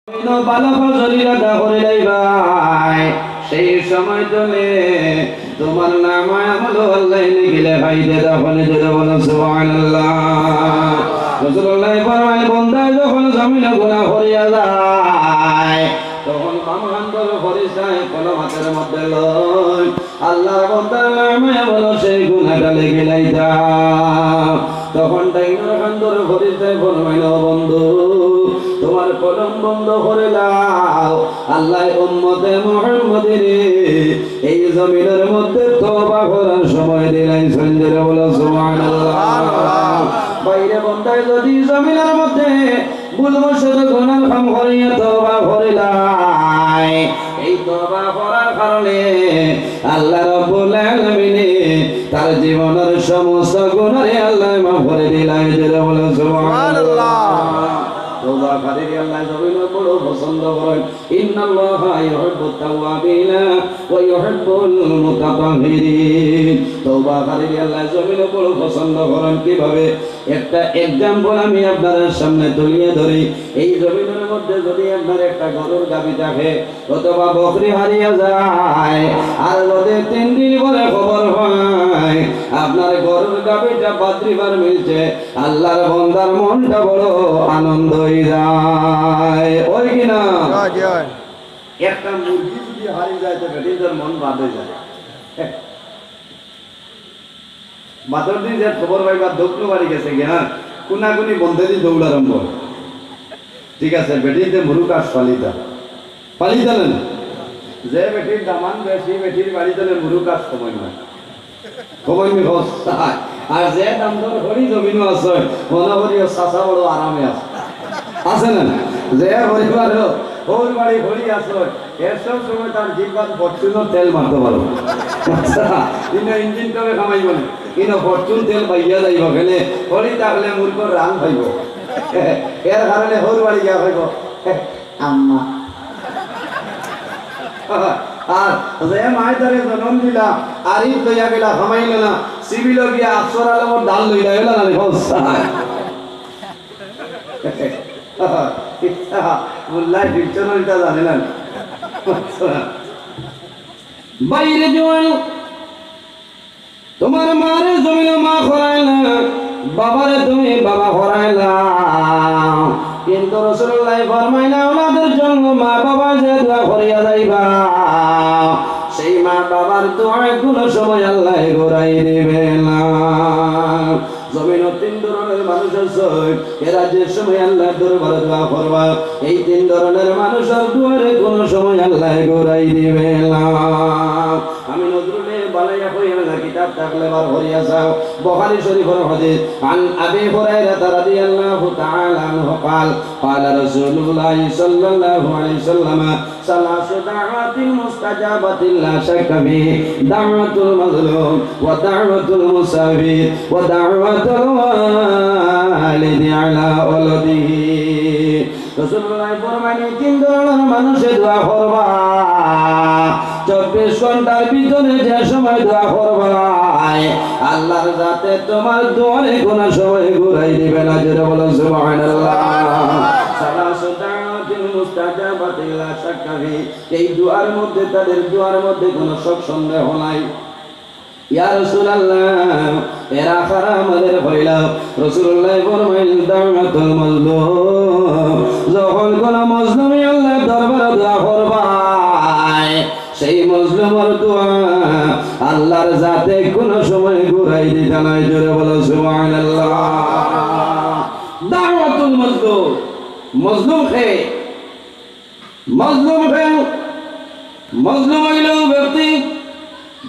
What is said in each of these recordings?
ভালো ফজলিলাটা করে ভাই সেই সময় তুমি তোমার নাম আমল আল্লাহ লিখলে ভাইতে তখন যদি বলো সুবহানাল্লাহ। রাসূলুল্লাহ ফরমায় বান্দা যখন জমিন গুনাহ করিয়া যায় তখন বামহান্তর ফরিস্তায় কলম হাতের মধ্যে লয় আল্লাহর বান্দার নামে বলো সেই গুনাহটা লিখে লাইতা। তখন ডাইনোর হান্তর ফরিস্তায় ফরমাইল বন্ধু তোমার কলম বন্ধ করে দাও আল্লাহ উম্মতে মুহাম্মাদের এই জমিনের মধ্যে তওবা করার সময় দিলাইছেন যারা বলো সুবহানাল্লাহ। বাইরে বন্দায় যদি জমিনের মধ্যে ভুলবশত গুনাহ কাম করিয়া তওবা করে লাই এই তওবা করার কারণে আল্লাহ রাব্বুল আলামিন তার জীবনের সমস্ত গুনাহ আল্লাহ মাফ করে দিলেন যারা বলো সুবহানাল্লাহ। তওবা করে আল্লাহ জমিনে বড় পছন্দ করেন ইন্নাল্লাহা ইউহিব্বুত তাওয়াবিনা ওয়া ইউহিব্বুল মুতাতাহহিরিন। তওবা করে আল্লাহ জমিনে বড় পছন্দ করেন কিভাবে একটা एग्जांपल আমি আপনাদের সামনে তুলে ধরি। এই জমিনের মধ্যে যদি আপনার একটা গরুর গাবি থাকে অথবা বকরি হারিয়ে যায় আর যদি 3 দিন পরে খবর হয় আপনার গরুর গাবিটা বাদ্রিবার মিলছে আল্লাহর বান্দার মনটা বড় আনন্দ হয়ে যায় ওই কিনা একটা মুরগি যদি হারিয়ে যায় তো বেটিদের মন বাঁধে যায়। মাত্র দিন যে খবর পাইবা দক্ষিণ বাড়ি গেছে কি হ্যাঁ কোনাকুনি বন্ধে দিয়ে দৌড় আরম্ভ ঠিক আছে বেটিতে মুরুকাশ পালিতা নেন যে বেটির দামান বেশি বেটির বাড়িতে মুরুকাশ সময় নয় সময় মি আর যে দাম দর হরি জমিনও আছে মনে করিও চাচা বড় আরামে আছে আছে না যে পরিবার ওর বাড়ি ভরি আছে এর সব সময় তার জিব্বাত ফরচুনের তেল মারতে পারো কিন্তু ইঞ্জিন কবে কামাইব না কিন্তু ফরচুন তেল পাইয়া যাইব কেনে হরি তাহলে মূর্খর রান পাইব এর কারণে ওর বাড়ি গিয়া পাইব আম্মা আর যে মায় তারে জন্ম দিলা আরিফ লইয়া গেলা কামাইল না সিভিল গিয়া আফসর আলমর ডাল লইলা এলা না মোল্লা ডিকশনারিটা জানে না বাইরে জোয়ান তোমার মারে জমিনে মা খরাইলা বাবারে তুমি বাবা খরাইলা কিন্তু রাসূলুল্লাহ ফরমাইনা ওনাদের জন্য মা বাবা যে দোয়া করিয়া যাইবা সেই মা বাবার দোয়া কোনো সময় আল্লাহ ঘুরাই দিবে না। জমিন 3 ধরনের মানুষ আছে এরা যে সময় আল্লাহর দরবারে দোয়া করবা এই 3 ধরনের মানুষের দোয়ারে কোনো সময় আল্লাহ ঘুরাই দিবে না। আমি নজরুলে বানাইয়া কইরা না কিতাব থাকলে বার হইয়া যাও বুখারী শরীফের হাদিস আন আবি হুরায়রা রাদিয়াল্লাহু তাআলা আনহু قال قال رسول الله صلى الله عليه وسلم ثلاث دعوات مستجابة لا شك فيه دعوة المظلوم ودعوة المسافر ودعوة الوالد على ولده। রাসূলুল্লাহ ফরমানে 3 ধরনের মানুষের দোয়া করবা 24 ঘন্টার ভিতরে যে সময় দোয়া করবা আল্লাহর যাতে তোমার দোয়ারে কোনো সময় ঘুরাই দিবে না জোরে বলো সুবহানাল্লাহ। সালাসু দাওয়াতিল মুস্তাজাবাতিল লা শাক্কা ফি এই দোয়ার মধ্যে তাদের দোয়ার মধ্যে কোনো শক সন্দেহ নাই। ইয়া রাসূলুল্লাহ এরা খারা আমাদের হইলা রাসূলুল্লাহ ফরমাইলেন দাওয়াতুল মাজলুম যখন কোন মাজলুমি আল্লাহর দরবারে দোয়া করবা সেই মাজলুমের দোয়া আল্লাহর জাতে কোন সময় ঘুরাই দিতে নাই জোরে বলো সুবহানাল্লাহ। দাওয়াতুল মাজলুম মাজলুম হইল ব্যক্তি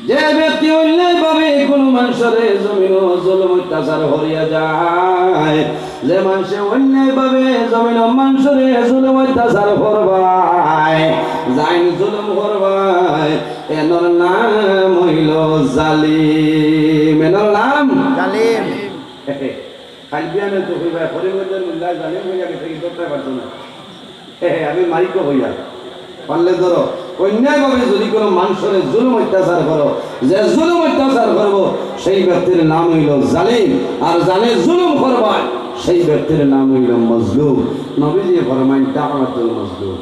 যে ব্যক্তি অন্যায়ভাবে কোন মানুষের জমিন জুলুম অত্যাচার করিয়া যায় যে মানুষে অন্যায়ভাবে জমিন মানুষের জুলুম অত্যাচার করবায় যাইন জুলুম করবায় এর নাম হইল জালিম। এর নাম জালিম। খালবিয়ানে তো হইবা পরিবর্তন মুল্লা জালিম হইয়া গেছে কি করতে পারতো না আমি মালিক হইয়া পারলে ধরো অন্যায়ভাবে যদি কোনো মানুষের জুলুম অত্যাচার করো যে জুলুম অত্যাচার করবো সেই ব্যক্তির নাম হইল জালিম। আর জানে জুলুম করবা সেই ব্যক্তির নাম হইল মজলুম। নবীজি ফরমাইন দাওয়াতুল মজলুম।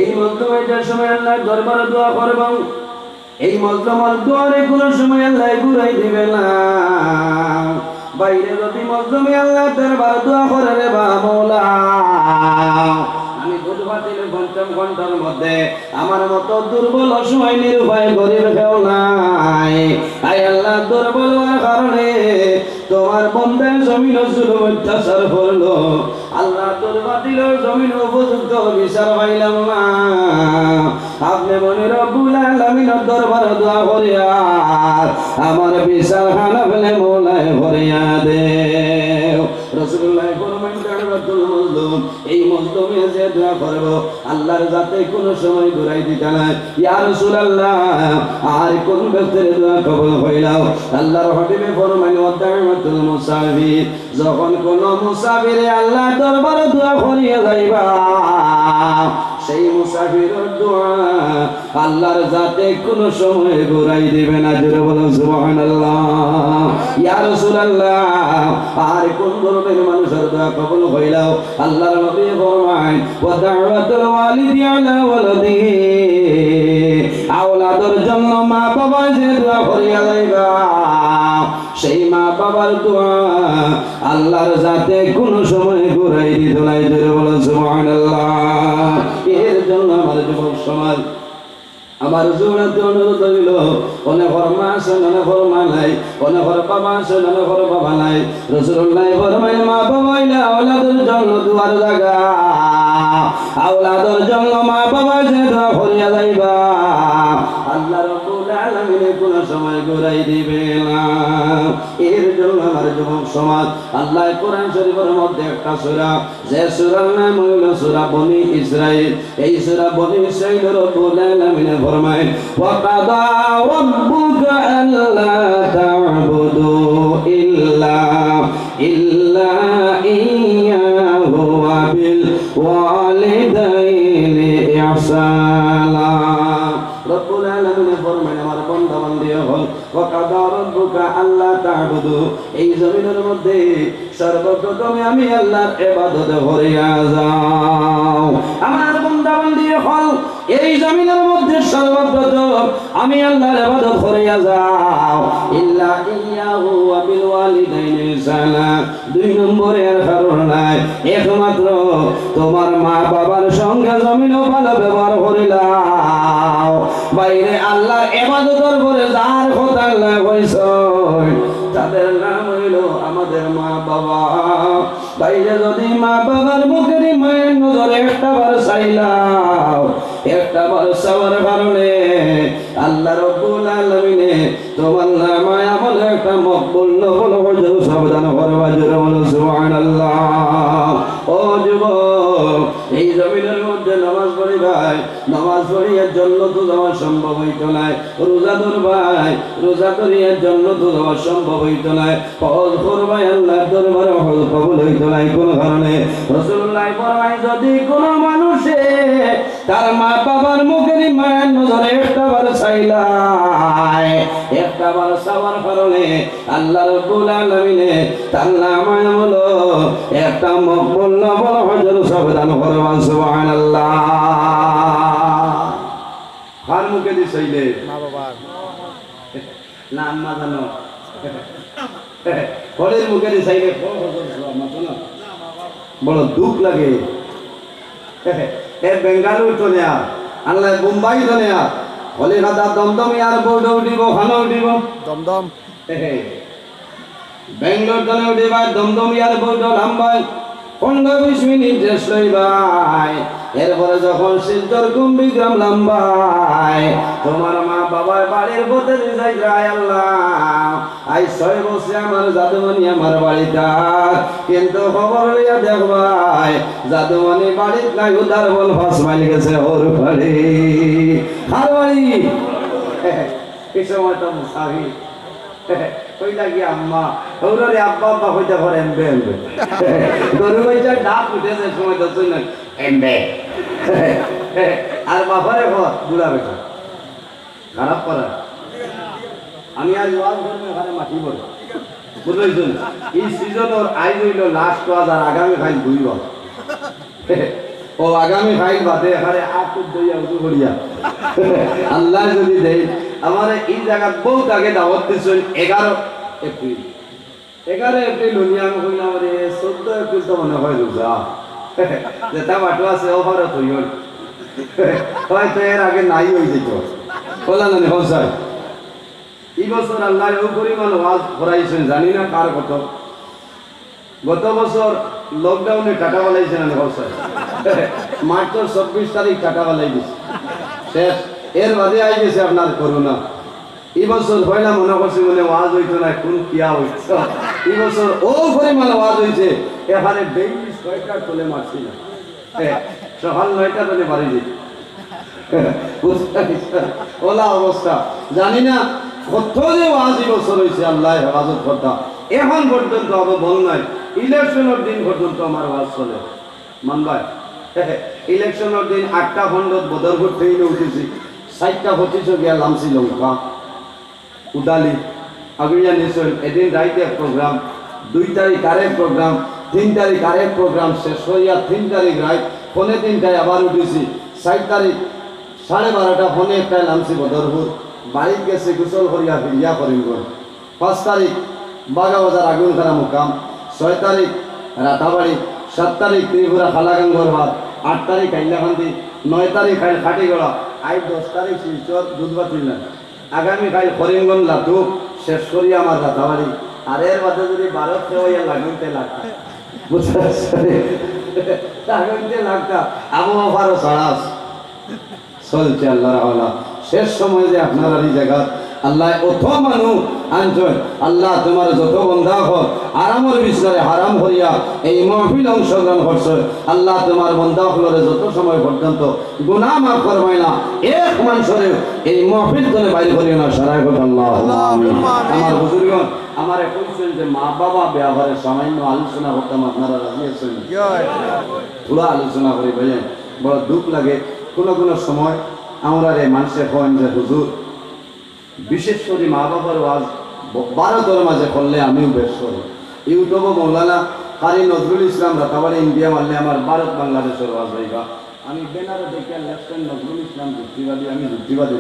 এই মজলুমের যে সময় আল্লাহ দরবারে দোয়া করব, এই মজলুমের দোয়ারে কোনো সময় আল্লাহ ঘুরাই দিবে না। বাইরে যদি মজলুমে আল্লাহ দরবারে দোয়া করে রে বা মওলা, আমি বুধবাতিল ৫ম ঘন্টার মধ্যে আমার মতো দুর্বল অসহায় নিরুপায় গরিব কেউ নাই। আয় আল্লাহ, দুর্বল হওয়ার কারণে তোমার বান্দা জমিন জুলুম অত্যাচার করলো। আল্লাহ দুর্বাতিল জমিন উপযুক্ত বিচার পাইলাম না। আপনি মনে রব্বুল আলামিনের দরবারে দোয়া করিয়া আমার বিচার খানা ফেলে মওলায় ভরিয়া দেও। রাসূলুল্লাহ ফরমাইন দাওয়াতুল মজলুম, এই মজলুমে যে দোয়া করব আল্লাহর যাতে কোনো সময় ঘুরাই দিতে না। ইয়া রাসূলুল্লাহ, আর কোন ব্যক্তির দোয়া কবুল হইলাও? আল্লাহর হাবিবে ফরমাইন ওয়াদাউতুল মুসাফির, যখন কোন মুসাফিরে আল্লাহ দরবারে দোয়া করিয়া যাইবা, সেই মুসাফিরের দোয়া আল্লাহর যাতে কোনো সময় ঘুরাই দিবে না। জোরে বলুন সুবহানাল্লাহ। ইয়া রাসূলুল্লাহ, আর কোন ধরনের মানুষের দোয়া কবুল হইলাও? আল্লাহর নবী ফরমায় ওয়া দাওয়াতুল ওয়ালিদি আলা ওয়ালাদিহি, আওলাদের জন্য মা বাবা যে দোয়া করিয়া যাইবা, সেই মা বাবার দোয়া আল্লাহর যাতে কোনো সময় ঘুরাই দিত নাই। জোরে বলুন সুবহানাল্লাহ। এর জন্য আমার যুবক সমাজ, আমার জোড়াতে অনুরোধ হইল, অনেক মা আছে অনেক মা নাই, অনেক বাবা আছে অনেক বাবা নাই। রাসূলুল্লাহ ফরমায় মা বাবা হইলে আওলাদের জন্য দুয়ার জায়গা। আওলাদের জন্য মা বাবা যে দোয়া করিয়া যাইবা, আল্লাহ রাব্বুল আলামিন কোনো সময় ঘুরাই দিবে না। এর জন্য আমার যুবক সমাজ, আল্লাহ কোরআন শরীফের মধ্যে একটা সূরা, যে সূরার নাম হইল সূরা বনি ইসরাঈল। এই সূরা বনি ইসরাঈলের রব্বুল আলামিন ফরমায় ওয়া কাদা রাব্বুকা আল্লা তা'বুদু ইল্লা ইয়্যাহু ওয়া বিল ওয়ালিদাইনি ইহসানা। রব্বুল আলামিন ফরমায় আমার বান্দা বান্দি হল ওয়া কাদা রাব্বুকা আল্লা তা'বুদু, এই জমিনের মধ্যে সর্বপ্রথমে আমি আল্লাহর ইবাদত করিয়া যাও। আমার বান্দা বান্দি হল এই জমিনের মধ্যে সর্বপ্রথম আমি আল্লাহর ইবাদত করিয়া যাও। ইল্লা ইয়্যাহু ওয়া বিল ওয়ালিদাইনি ইহসানা, ২ নম্বরের কারণ নাই, একমাত্র তোমার মা বাবার সঙ্গে জমিনও ভালো ব্যবহার করিলাও। বাইরে আল্লাহর ইবাদতের পরে যার কথা আল্লাহ কইছেন তাদের নাম হইল আমাদের মা বাবা। বাইরে যদি মা বাবার মুখের মায়ের নজরে একটাবার চাইলাও, একটাবার চাওয়ার কারণে আল্লাহ রাব্বুল আলামিন তোমার নামায় আমলে একটা মকবুল নফল হজর সাবধান করবা। জোরে বলো সুবহানাল্লাহ। ও যুবক, এই জমিনের মধ্যে নামাজ পড়িবাই, নামাজ পড়িয়ার জন্য তো যাওয়া সম্ভব হইত নাই। রোজা ধরবাই, রোজা করিয়ার জন্য তো যাওয়া সম্ভব হইত নাই। হজ করবাই, আল্লাহর দরবারে হজ কবুল হইত নাই কোন কারণে। রাসূলুল্লাহ ফরমায় যদি কোন মানুষে তার মা বাবার মুখের মায়ের নজরে একটাবার চাইলাই, একটাবার চাওয়ার কারণে আল্লাহ রাব্বুল আলামিন তার নামায় হলো একটা মকবুল নফল হজর সাবধান করবা। সুবহানাল্লাহ। কার মুখে দি চাইলে? মা বাবার না আম্মা জানো? ফলের মুখে দি চাইলে বড় দুঃখ লাগে। এ বেঙ্গালুর তো নেয়া, আল্লাহ মুম্বাই তো নেয়া, কলিকাতা দমদম এয়ারপোর্ট উঠিব, খানা উঠিব দমদম, বেঙ্গলোর দনে উঠিবা, দমদম এয়ারপোর্ট নামবাই, 15-20 মিনিট রেস্ট লইবাই। এরপরে যখন সিদ্ধর কুম্বিগ্রাম লাম্বাই, তোমার মা বাবার বাড়ির পথে যাই যায়। আল্লাহ আই 6 বছর আমার জাদুমণি আমার বাড়িটা, কিন্তু খবর লইয়া দেখবাই জাদুমণি বাড়ির নাই, উদার বল 5 মাইল গেছে ওর বাড়ি। আর বাড়ি এই সময় তো মুসাফির কইলা কি আম্মা ওরে আব্বা আব্বা কইতে পারে এমবে এমবে গরু কইটা ডাক উঠেছে সময় তো তুই না এমবে আর বাবারে কর বুড়া বেটা খারাপ করা। আমি আজ ওয়াজ করব, এখানে মাটি পড়ে বুঝলেন এই সিজনের আইন হইল লাস্ট ওয়াজ আর আগামী ফাইল 2 বার ও আগামী ফাইল বাদে এখানে আকুত দইয়া উঠু করিয়া আল্লাহ যদি দেয় আমার এই জায়গা বহুত আগে দাওয়াত দিছেন 11 এপ্রিল 11 এপ্রিল দুনিয়া কইলা আমারে 14 এপ্রিল তো মনে হয় রোজা যেটা বাটো আছে ওভার হইল হয়তো এর আগে নাই হয়ে যেত বলা না হসাই এই বছর আল্লাহ ও পরিমাণ ওয়াজ করাইছেন জানি না কার কত গত বছর লকডাউনে টাকা বালাইছেন আমি হসাই মার্চ 24 তারিখ টাকা বালাই দিছে শেষ এর বাদে আই গেছে আপনার করোনা এই বছর পয়লা মনে করছি মনে ওয়াজ হইতো না কোন কিয়া হইছে এই বছর ও পরিমাণ ওয়াজ হইছে এখানে ডেইলি 6টা তোলে মারছি না সকাল 9টা তোলে বাড়ি দিই ওলা অবস্থা জানি না কত যে ওয়াজ এই বছর হইছে আল্লাহ হেফাজত করতা এখন পর্যন্ত আবার বল নাই ইলেকশনের দিন পর্যন্ত আমার ওয়াজ চলে মানবাই ইলেকশনের দিন 8টা খণ্ডত বদরপুর ট্রেনে উঠেছি 60টা 25 গিয়া লামছি লঙ্কা উদালি আগুইয়া নিশ্চয় এদিন রাইতে প্রোগ্রাম 2 তারিখ আরেক প্রোগ্রাম 3 তারিখ আরেক প্রোগ্রাম শেষ হইয়া 3 তারিখ রাত 3:30টায় আবার উঠেছি 4 তারিখ 12:30টা ফোনে একটাই নামছি বদরপুর বাড়িতে গেছে গোসল করিয়া ফিরিয়া করিমগঞ্জ 5 তারিখ বাগাবাজার আগুনখানা মুকাম 6 তারিখ রাতাবাড়ি 7 তারিখ ত্রিপুরা খালাগাঙ্গর হাট 8 তারিখ হাইলাকান্দি 9 তারিখ খাটিগড়া 10 তারিখ শিলচর দুধবাতিল আগামী কাল করিমগঞ্জ লাটু শেষ করি আমার রাতাবাড়ি আর এর বাদে যদি 12 ফেব্রুয়ারি লাগুনতে লাগতা লাগুনতে লাগতা আবহাওয়ারও সাড়াস চলছে আল্লাহ শেষ সময় যে আপনার এই জায়গা আল্লাহ অত মানুষ আনছেন আল্লাহ তোমার যত বন্ধা হোক আরামের বিষয়ে হারাম করিয়া এই মাহফিল অংশগ্রহণ করছে আল্লাহ তোমার বন্ধা হলরে যত সময় পর্যন্ত গুনাহ মাফ করবাই না এক মানুষের এই মাহফিল করে বাইরে করিও না সারাই হোক আল্লাহ আমার বুজুর্গণ আমার কইছেন যে মা বাবা ব্যবহারে সামান্য আলোচনা করতাম আপনারা রাজি আছেন পুরো আলোচনা করি ভাইয়া বড় দুঃখ লাগে কোনো কোনো সময় আমরা রে মানুষের কন যে হুজুর বিশেষ করে মা বাবার ওয়াজ ভারতের মাঝে করলে আমিও বেশ করি ইউটিউবে মৌলানা কারি নজরুল ইসলাম রাতাবাড়ি ইন্ডিয়া মারলে আমার ভারত বাংলাদেশের ওয়াজ হইবা আমি বেনারে দেখে লেফটেন্ট নজরুল ইসলাম যুক্তিবাদী আমি যুক্তিবাদী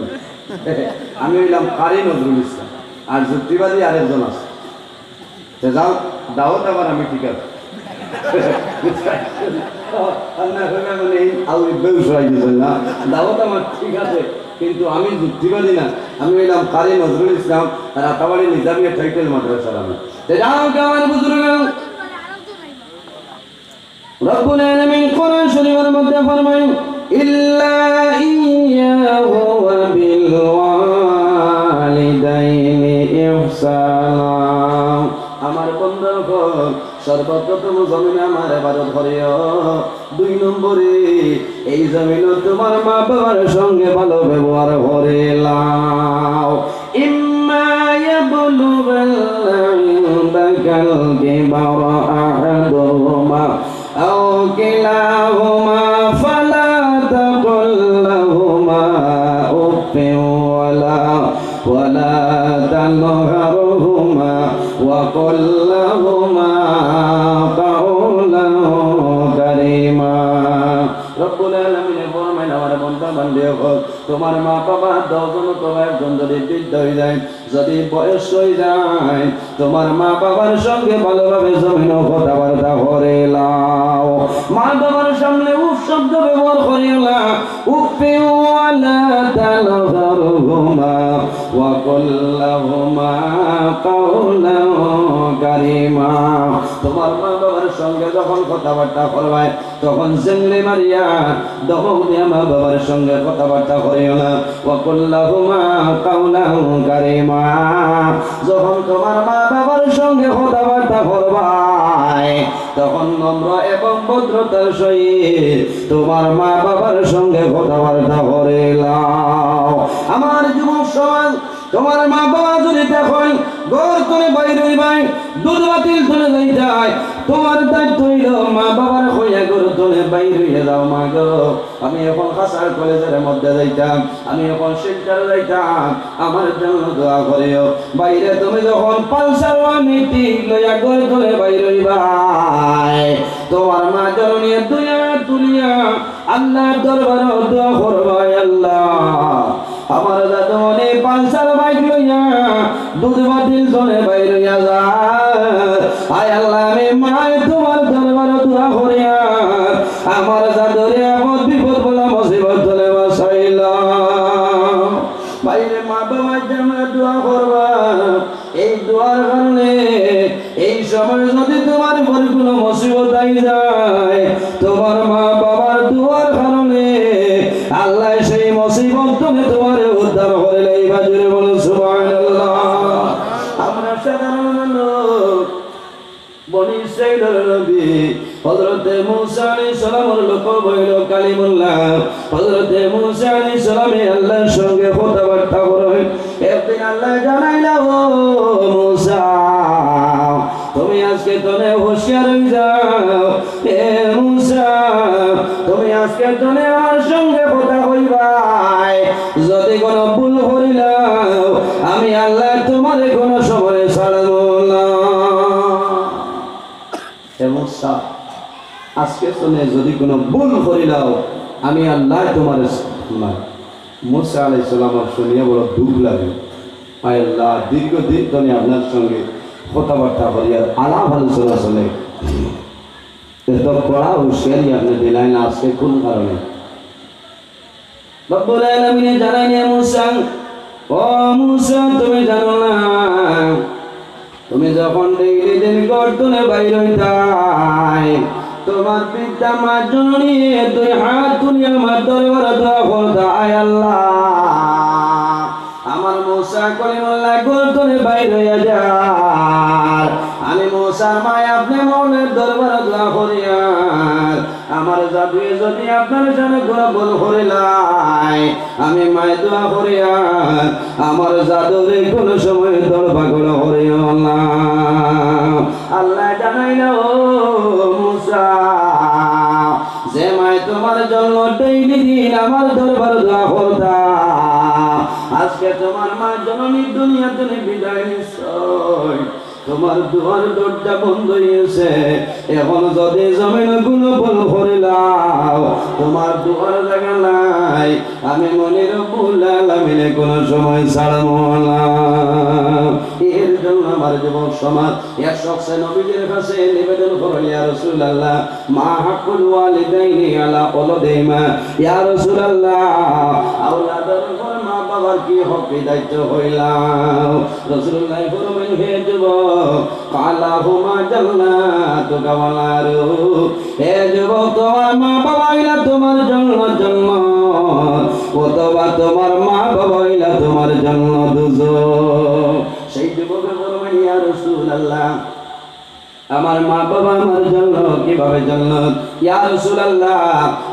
আমি হইলাম কারি নজরুল ইসলাম আর যুক্তিবাদী আরেকজন আছে যাও দাওয়াত আবার আমি ঠিক আছে দাওয়াত আমার ঠিক আছে কিন্তু আমি যুক্তিবাদী না আমি হইলাম কারি নজরুল ইসলাম রাতাবাড়ি নিজামিয়া টাইটেল মাদ্রাসার আমি আমার বুজুর্গ রব্বুল আলামিন কোরআন শরীফের মধ্যে ফরমায় ইল্লা ইয়্যাহু ওয়া বিল ওয়ালিদাইনি ইহসানা আমার বন্ধুগণ সর্বপ্রথম জমিনে আমার ইবাদত করিও 2 নম্বরে এই জমিনে তোমার মা বাবার সঙ্গে ভালো ব্যবহার করে লাও ইম্মা ইয়াবলুগান্না ইনদাকাল কিবারা আহাদুহুমা আও কিলাহুমা ফালা তাকুল লাহুমা উফফিন ওয়ালা তানহারহুমা وقل لهما قولا كريما رب العالمين ফরমায় আমার বান্দা বান্দী হোক তোমার মা বাবা 10 জন তোমার একজন যদি বৃদ্ধ হয়ে যায় যদি বয়স হয়ে যায় তোমার মা বাবার সঙ্গে ভালোভাবে জমিন কথাবার্তা করে লাও মা বাবার সামনে উফ শব্দ ব্যবহার করিও না উফি ওয়ালা তানহারহুমা ওয়া কুল লাহুমা কাওলা কারিমা তোমার মা বাবার সঙ্গে যখন কথাবার্তা করবে তখন জেংলে মারিয়া দহক দিয়া মা বাবার সঙ্গে কথাবার্তা করিও না ওয়া কুল লাহুমা কাওলা কারিমা যখন তোমার মা বাবার সঙ্গে কথাবার্তা করবে তখন নম্র এবং ভদ্রতার সহিত তোমার মা বাবার সঙ্গে কথাবার্তা করে লাও আমার যুবক সমাজ তোমার মা বাবা যদি দেখেন ঘর করে বাইরে ভাই দুধ বাতিল করে যাই যায়, তোমার দায়িত্ব হইল মা বাবার হইয়া ঘর করে বাইরে হইয়া যাও। মা গো, আমি এখন কাসার কলেজের মধ্যে যাইতাম, আমি এখন সেন্টারে যাইতাম, আমার জন্য দোয়া করিও। বাইরে তুমি যখন পালসার নীতি লইয়া ঘর করে বাইরে হইবাই, তোমার মা জননী দুনিয়া তুলিয়া আল্লাহর দরবারে দোয়া করবাই, আল্লাহ আমার দাদুমণি পালসার বাইক লইয়া দুধ বাতিল ধরে বাইর হইয়া যায়। আয় আল্লাহ, আমি মায় তোমার দরবারে দোয়া করিয়া আমার দাদুরে আপদ বিপদ বলা মুসিবত ধরে বাঁচাইলাম। বাইরে মা বাবার জন্য দোয়া করবা, এই দোয়ার কারণে এই সময় যদি তোমার উপর কোনো মুসিবত আই যায়, তোমার মা বাবার দোয়ার কারণে আল্লাহ সেই মুসিবত থেকে তোমার উদ্ধার করে লইবা। জোরে বলো সুবহানাল্লাহ। আমরা সাধারণ লোক, বনি ইসরাঈলের নবী হযরত মূসা আলাইহিস সালামের লোক বইল কালিমুল্লাহ। হযরত মূসা আলাইহিস সালামে আল্লাহর সঙ্গে কথাবার্তা করেন। একদিন আল্লাহ জানাইলা, ও মূসা, তুমি আজকে তোনে হুঁশিয়ার হয়ে যাও। হে মূসা, তুমি আজকে তোনে আমার সঙ্গে কথা কইবাই, যদি কোনো ভুল করিলাম আমি আল্লাহ তোমার কোনো সময় ছাড়ব না। হে মূসা, আজকে তোনে যদি কোনো ভুল করিলাম আমি আল্লাহ তোমার না। মূসা আলাইহিস সালাম শুনিয়া বড় দুঃখ লাগে। আয় আল্লাহ, দীর্ঘদিন তোনে আপনার সঙ্গে কথাবার্তা করিয়া আলাপ আলোচনা চলে, এত কড়া হুঁশিয়ারি আপনি দিলেন আজকে কোন কারণে? রব্বুল আলামিন জানাইলেন, মূসা, ও মূসা, তুমি জানো না, তুমি যখন ডেইলি দিন গর্দনে বাইর হইতাই, তোমার পিতা মা জননী দুই হাত তুলে আমার দরবারে দোয়া করতা, আয় আল্লাহ আমার মূসা কলিমুল্লাহ গর্দনে বাইর হইয়া যায়, আমি মূসার মায় আপনি মৌলের দরবারে দোয়া করিয়া আমার জাদুয়ে যদি আপনার সামনে কোনো ভুল করিলাই, আমি মায় দোয়া করিয়া আমার জাদুরে কোনো সময় দরবাগল করিও না। আল্লাহ জানাইলো, ও মূসা, যে মায় তোমার জন্য ডেইলি দিন আমার দরবারে দোয়া করতা, আজকে তোমার মা জননী দুনিয়া থেকে বিদায় নিশ্চয়, তোমার দুয়ার দরজা বন্ধ হয়েছে, এখন যদি জমিন গুলো ভুল করিলাম তোমার দুয়ার জায়গা নাই, আমি মনে রব্বুল আলামিনে কোন সময় ছাড়ব না। এর জন্য আমার যুবক সমাজ এক শখসে নবীদের কাছে নিবেদন করো, ইয়া রাসূলুল্লাহ, মা হাক্কুল ওয়ালিদাইনি আলা ওয়ালাদিহিমা, ইয়া রাসূলুল্লাহ, আওলাদের উপর মা বাবার কি হক দায়িত্ব হইলাম। রাসূলুল্লাহ ফরমাইলেন, হে যুবক, কালাহুমা জান্নাতুকা ওয়া নারু, হে যুবক, তোমার মা বাবা হইলা তোমার জন্য জান্নাত, অথবা তোমার মা বাবা হইলা তোমার জন্য দুজক। সেই যুবকের ফরমান, ইয়া রাসূলুল্লাহ, আমার মা বাবা আমার জন্য কিভাবে জান্নাত? ইয়া রাসূলুল্লাহ,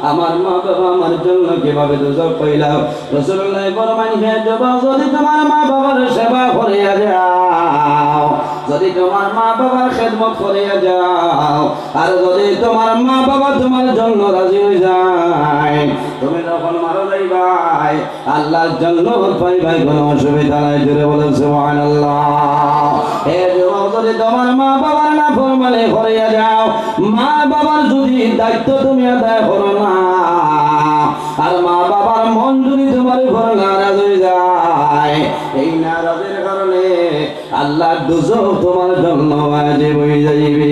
আমার মা বাবা আমার জন্য কিভাবে দুজক কইলাম? রাসূলুল্লাহ ফরমান, হে যুবক, যদি তোমার মা বাবার সেবা করিয়া যাও, যদি তোমার মা বাবার খেদমত করিয়া যাও, আর যদি তোমার মা বাবা তোমার জন্য রাজি হয়ে যায়, তুমি যখন মারা যাইবাই আল্লাহর জান্নাত পাইবাই, কোনো অসুবিধা নাই। জোরে বলো সুবহানাল্লাহ। হে যুবক, যদি তোমার মা বাবার না ফরমানে করিয়া যাও, মা বাবার যদি দায়িত্ব তুমি আদায় করো না, আর মা বাবার মন যদি তোমার উপর নারাজ হয়ে যায়, এই নারাজের কারণে আল্লাহর দুজক তোমার জন্য ওয়াজিব হয়ে যাইবে।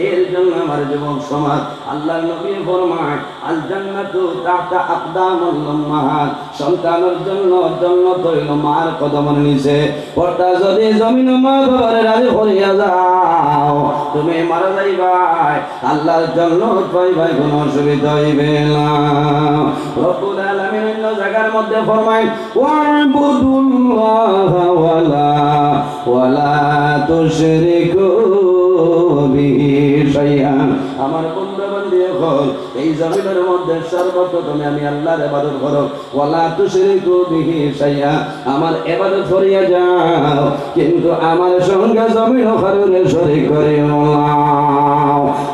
এর জন্য আমার যুবক সমাজ, আল্লাহর নবী ফরমায়, আল জান্নাতু তাহতা আকদামুল উম্মাহাত, সন্তানের জন্য জান্নাত হইল মার কদমের নিচে। অর্থাৎ যদি জমিন মা বাবার রাজি করিয়া যাও, তুমি মারা যাইবাই, আল্লাহর জান্নাত পাইবাই, কোনো অসুবিধা হইবে না। রব্বুল আলামিন অন্য জায়গার মধ্যে ফরমায়, ওয়া'বুদুল্লাহ ওয়ালা তুশরিকু বিহি শাইআ, আমার আমার বন্ধু বান্ধব হল এই জমিনের মধ্যে সর্বপ্রথম আমি আল্লাহর ইবাদত করো ওয়ালা তুশরিকু বিহি শাইআ আমার ইবাদত করিয়া যাও কিন্তু আমার সঙ্গে জমিন কারণে শরীক করিও না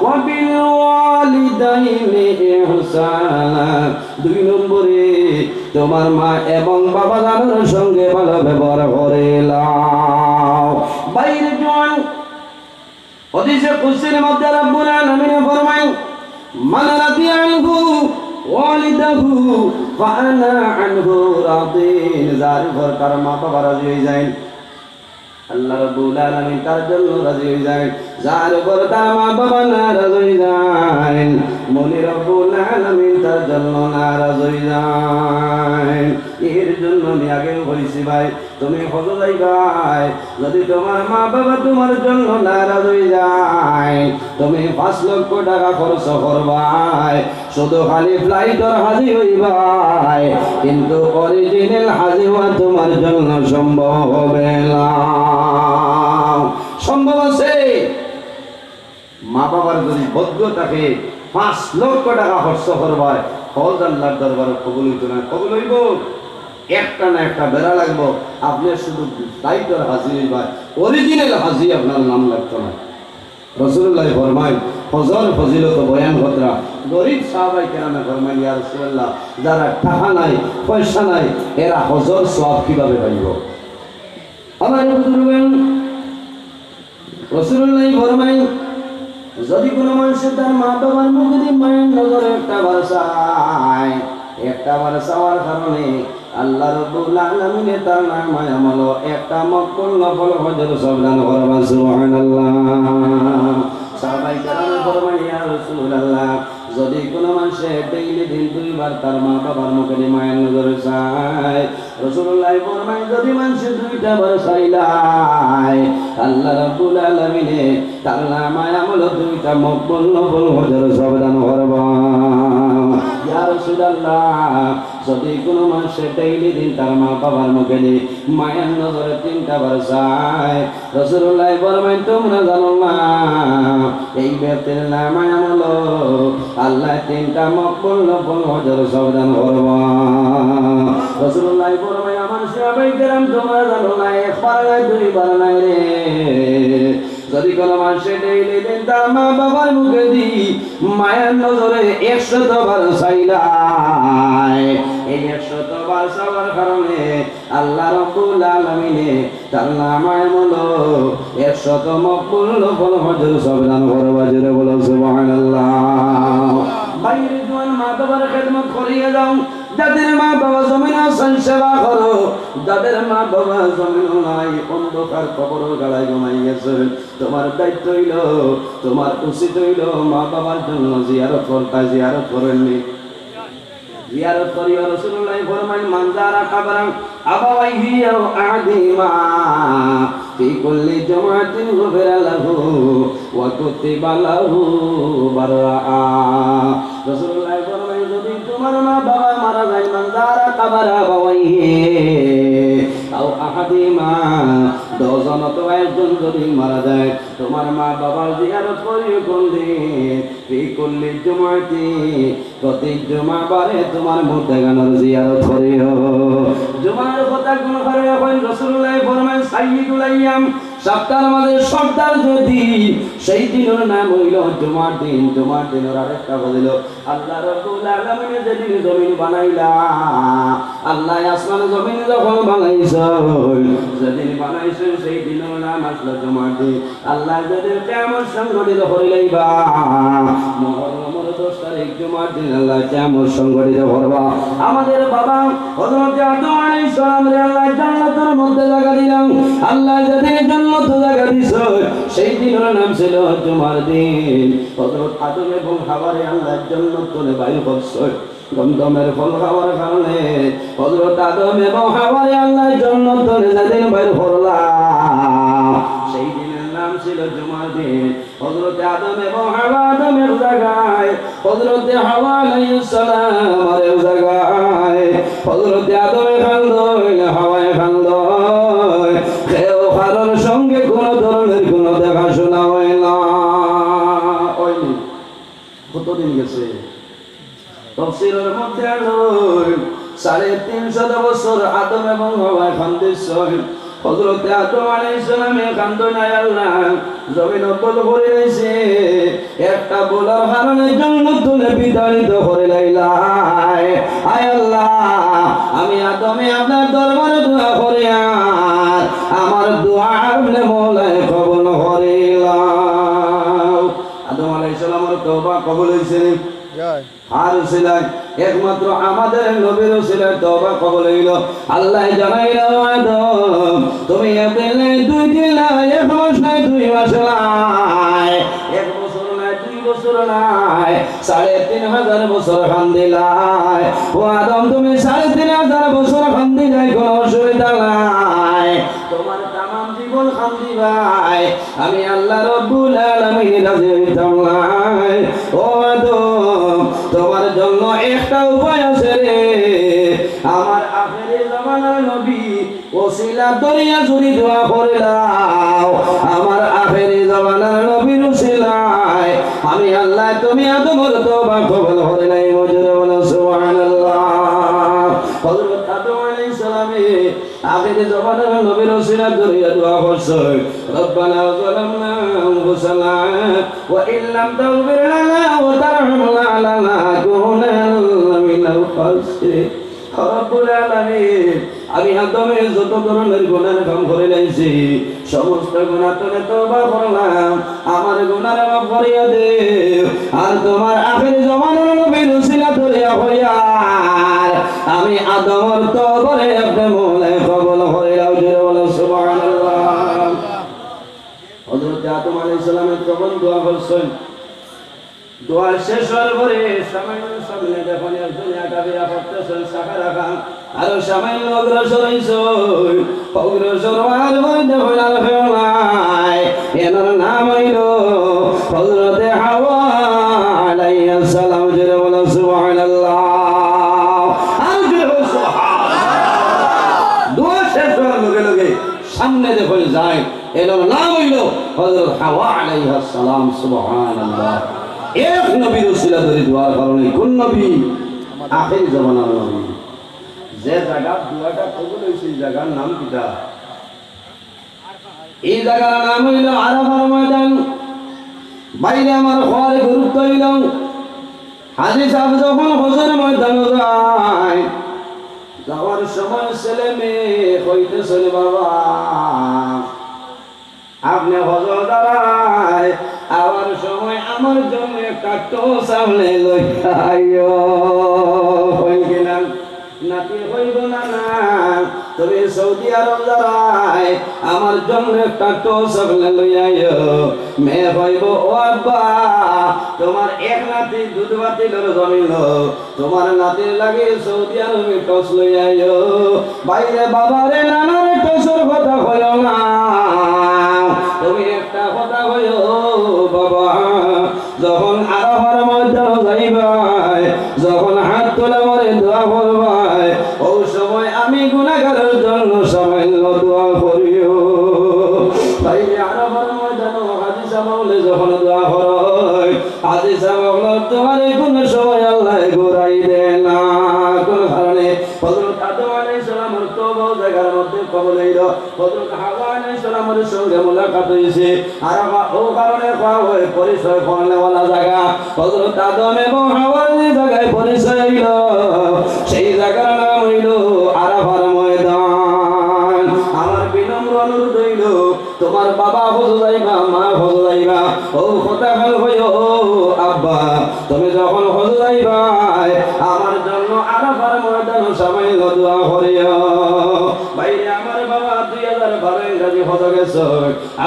ওয়া বিল ওয়ালিদাইনি ইহসানা 2 নম্বরে তোমার মা এবং বাবা জানের সঙ্গে ভালো ব্যবহার করে লাও বাইরে জোয়ান হাদিসে কুদসির মধ্যে রব্বুল আলামিন ফরমায় মান রাদিয়া আনহু ওয়ালিদাহু ফাআনা আনহু রাদিন যার ঘর মা বাবা রাজি হয়ে যায় আল্লাহ রাব্বুল আলামিন তার জন্য রাজি হয়ে যায় যার উপর তার মা বাবা নারাজ হয়ে যায় মনি রাব্বুল আলামিন তার জন্য নারাজ হয়ে যায় এর জন্য আমি আগেও বলেছি ভাই তুমি হজ যাইবা যদি তোমার মা বাবা তোমার জন্য নারাজ হয়ে যায় তুমি 5 লক্ষ টাকা খরচ করবাই শুধু খালি ফ্লাইটর হাজি হইবাই কিন্তু অরিজিনাল হাজি হওয়া তোমার জন্য সম্ভব হবে না সম্ভব আছে মা বাবার যদি বদ্ধ থাকে 5 লক্ষ টাকা খরচ করবাই হজ আল্লাহর দরবারে কবুল হইতো না কবুল হইব একটা না একটা বেড়া লাগবো আপনি শুধু ফ্লাইটর হাজি হইবা অরিজিনাল হাজি আপনার নাম লাগতো না রাসূলুল্লাহ ফরমায় হজর ফজিলত বয়ান হতরা গরিব সাহাবায়ে কেরামে ফরমায় ইয়া রাসূলুল্লাহ যারা টাকা নাই পয়সা নাই এরা হজর সওয়াব কিভাবে পাইব আমার বুজুর্গগণ রাসূলুল্লাহ ফরমায় যদি কোনো মানুষ তার মা বাবার মুখে দিয়ে মায়ের নজরে একটা বার চাওয়ার কারণে আল্লাহ রাব্বুল আলামিন তার নামায় আমল একটা মকবুল নফল হজর সওয়াব দান করবেন সুবহানাল্লাহ সাহাবায়ে কেরাম ফরমায় ইয়া রাসূলুল্লাহ যদি কোনো মানুষ ডেইলি দিন 2 বার তার মা বাবার মুখে দিয়ে মায়ের নজরে চায় রাসূলুল্লাহ ফরমায় যদি মানুষ 2টা বার চাইলাই আল্লাহ রাব্বুল আলামিন তার নামায় আমল 2টা মকবুল নফল হজর সওয়াব দান করবেন ইয়া রাসূলুল্লাহ যদি কোনো মানুষ ডেইলি দিন তার মা বাবার মুখে দিয়ে মায়ের নজরে 3টা বার চায় রাসূলুল্লাহ ফরমায় তোমরা জানো না এই ব্যক্তির নামায় আমল আল্লাহ 3টা মকবুল নফল হজর সওয়াব দান করবেন রাসূলুল্লাহ ফরমায় আমার সাহাবায়ে কেরাম তোমরা জানো না একবার নাই 2 বার নাই রে যদি কোনো মানুষ ডেইলি দিন তার মা বাবার মুখে দি মায়ের নজরে 100 বার চাইলাই এই 100 বার চাওয়ার কারণে আল্লাহ রাব্বুল আলামিন তার নামায় আমল 100 মকবুল নফল হজর সওয়াব দান করবে জোরে বলো সুবহানাল্লাহ বাইরে জোয়ান মা বাবার খেদমত করিয়ে যাও যাদের মা বাবা জমিন আছেন সেবা করো যাদের মা বাবা জমিন নাই অন্ধকার কবর গালায় ঘুমাইয়েছে তোমার দায়িত্ব হইল তোমার উচিত হইল মা বাবার জন্য জিয়ারত করতে জিয়ারত করেননি জিয়ারত করিও রাসূলুল্লাহ ফরমায় মান যারা কবরান আবাওয়াইহি আও আদিমা ফি কুল্লি জামাতিন গুফিরা লাহু ওয়া কুতিবা লাহু বারআ রাসূলুল্লাহ ফরমায় যদি তোমার মা বাবা মারা যায় মান যারা কবর আবাওয়াইহি আও আহাদিমা দুজন অথবা একজন যদি মারা যায় তোমার মা বাবার জিয়ারত করিও কোন দিন ফি কুল্লি জুমাতি প্রতি জুমাবারে তোমার মুর্দাগানের জিয়ারত করিও জুমার কথা কোন করে এখন রাসূলুল্লাহ ফরমায় সাইয়্যিদুল আইয়াম সপ্তাহের মাঝে সপ্তাহ যদি সেই দিনের নাম হইল জুমার দিন জুমার দিনের আরেকটা বলিল আল্লাহ রাব্বুল আলামিন যেদিন জমিন বানাইলা আল্লাহ আসমান জমিন যখন বানাইছে যেদিন বানাইছে সেই দিনের নাম আসলো জুমার দিন আল্লাহ যেদিন কিয়ামত সংগঠিত করিলাইবা মুহররমের 10 তারিখ জুমার দিন আল্লাহ কিয়ামত সংগঠিত করবা আমাদের বাবা হযরত আদম আলাইহিস সালাম রে আল্লাহ জান্নাতের মধ্যে জায়গা দিলেন আল্লাহ যেদিন জান্নাতে জায়গা দিছে সেই দিনের নাম ছিল জুমার দিন হযরত আদম এবং হাওয়ারে আল্লাহ জান্নাত থেকে বাইর করছে গন্ধমের ফল খাওয়ার কারণে হযরত আদম এবং হাওয়ারে আল্লাহ জান্নাত থেকে যেদিন বাইর করলা সেই দিনের নাম ছিল জুমার দিন হযরত আদম এবং হাওয়া আদমের জায়গায় হযরত হাওয়া আলাইহিস সালামের জায়গায় হযরত আদমে খান্দয় হাওয়ায়ে খান্দয় কেউ কারোর সঙ্গে কোনো ধরনের কোনো দেখাশোনা হয় না হয়নি তাফসীরের মধ্যে আলো 350 বছর আদম এবং হাওয়া খান্দিছয় হযরত আদম আলাইহিস সালামে কান্দনায় আল্লাহ জমিন বল করে দিয়েছে একটা বলার কারণে জান্নাত তুলে বিতাড়িত করে লাইলাই আয় আল্লাহ আমি আদমে আপনার দরবারে দোয়া করি আর আমার দোয়া আপনি মওলায় কবুল করিলাম আদম আলাইহিস সালামের তওবা কবুল হইছে জয় আর ছিলেন একমাত্র আমাদের নবীর ছিলেন তওবা কবুল হইল আল্লাহ জানাইল আদম তুমি এদিন 2 দিন নাই 1 মাস নাই 2 মাস নাই 1 বছর নাই 2 বছর নাই 3500 বছর কান্দিলাই ও আদম তুমি 3500 বছর কান্দিলাই কোনো অসুবিধা নাই তোমার तमाम জীবন কান্দিবাই আমি আল্লাহ রাব্বুল আলামিন রাজি হইতাম নাই ও আদম তোমার জন্য একটা উপায় আছে রে আমার আখেরি জামানার নবী ওসিলা দরিয়া জুড়ি দোয়া করে দাও আমার আখেরি জামানার নবীর ওসিলায় আমি আল্লাহ তুমি আদমের তওবা কবুল করে নাই মজুরে বলো সুবহানাল্লাহ হযরত আদম আলাইহিস সালামে আখেরি জামানার নবীর ওসিলা দরিয়া দোয়া করছে রব্বানা যালামনা আনফুসানা ওয়া ইন লাম তাগফির লানা ওয়া তারহামনা লানাকুনান্না মিনাল খাসিরিন রব্বুল আলামিন আমি আদমে যত ধরনের গুনাহ কাম করে লাইছি সমস্ত গুনাহ থেকে তওবা করলাম আমার গুনাহ মাফ করিয়া দে আর তোমার আখেরি জামানার নবীর ওসিলা দরিয়া হইয়া আমি আদমের তওবারে আপনি মওলায় কবুল করে নাও জোরে বলো সুবহানাল্লাহ হযরত আদম আলাইহিস সালামের তখন দোয়া করছেন দোয়া শেষ হওয়ার পরে সামনে দেখুন একজন একাবিরা করতেছেন সাকারা খান আর সামান্য অগ্রসর অগ্রসর হওয়ার পরে দেখুন আর ফেলাই এনার নাম হইল হযরত হাওয়া আলাইহিস সালাম জোরে বলো সুবহানাল্লাহ আর জোরে বলো সুবহানাল্লাহ দোয়া শেষ হওয়ার লগে লগে সামনে দেখুন যায় এনার নাম হইল হযরত হাওয়া আলাইহিস সালাম সুবহানাল্লাহ এক নবীর ওসিলা ধরে দোয়ার কারণে কোন নবী আখেরি জামানার নবী যে জায়গা দোয়াটা কবুল হইছে এই জায়গার নাম কিটা এই জায়গার নাম হইল আরাফার ময়দান বাইরে আমার খোয়ারে গুরুত্ব হইল হাজী সাহেব যখন হজের ময়দান যায় যাওয়ার সময় ছেলে মেয়ে কইতেছেন বাবা আপনি হজর দাঁড়ায় আবার সময় আমার জন্য একটা সামনে লইয়াইও হই গেলাম নাতি হইব না না তবে সৌদি আরব দাঁড়ায় আমার জন্য একটা সামনে লইয়াইও মেয়ে হইব ও আব্বা তোমার এক নাতি দুধ বাতিলের জমিল তোমার নাতির লাগে সৌদি আরবে টস লইয়াইও বাইরে বাবারে নানারে টসের কথা কইও না তুমি একটা কথা কইও বাবা যখন আরাফার ময়দান যাইবাই যখন হাত তোলা মরে দোয়া করবাই ওই সময় আমি গুনাহগারের জন্য সামান্য দোয়া করিও বাইরে আরাফার ময়দান হাজী সাহেব যখন দোয়া হয় হাজী সাহেব তোমার কোন সময় আল্লাহ ঘুরাই দেয় না কোন কারণে হযরত আদম আলাইহিস সালামের তওবা জায়গার মধ্যে কবুল হইল হযরত হাওয়া আলাইহিস সালামের সঙ্গে মুলাকাত হইছে আর ও কারণে হয় পরিচয় করনেওয়ালা জায়গা হযরত আদম এবং হাওয়ার যে জায়গায় পরিচয় হইল সেই জায়গার নাম হইল আরাফার ময়দান আমার বিনম্র অনুরোধ হইল তোমার বাবা হজ যাইবা মা হজ যাইবা ও কথা খাল হইও আব্বা তুমি যখন হজ যাইবা আমার জন্য আরাফার ময়দান সামাইল দোয়া করিও বাইরে আমার বাবা 2012 ইংরেজি হজ গেছে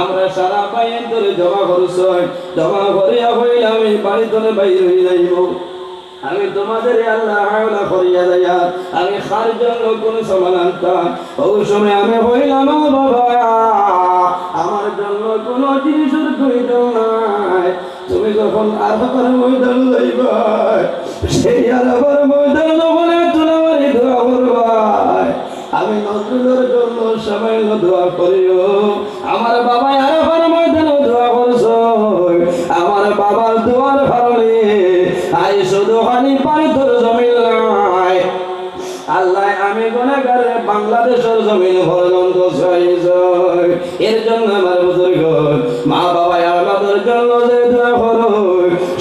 আমরা সারা বাইন ধরে জমা করছো জমা করিয়া হইলে আমি বাড়ি ধরে বাইরে হয়ে যাইব আমি তোমাদের আল্লাহ হাওলা করিয়া যাইয়া আমি খার জন্য কোন সমানান্তাম ওই সময় আমি হইলাম বাবা আমার জন্য কোন জিনিসের প্রয়োজন নাই তুমি যখন আরাফার ময়দান যাইবা সেই আরাফার ময়দান যখন তোমার দোয়া করবা আমি নজরুলের জন্য সামান্য দোয়া করিও আমার বাবা আরাফার ময়দানে দোয়া করছো আমার বাবার দোয়ার কারণে আই শুধু খালি পানি তোর গুনাহগারে বাংলাদেশের জমিনে পর্যন্ত ছড়িয়ে এর জন্য আমার বুজুর্গ মা বাবা আমাদের জন্য যে দোয়া করো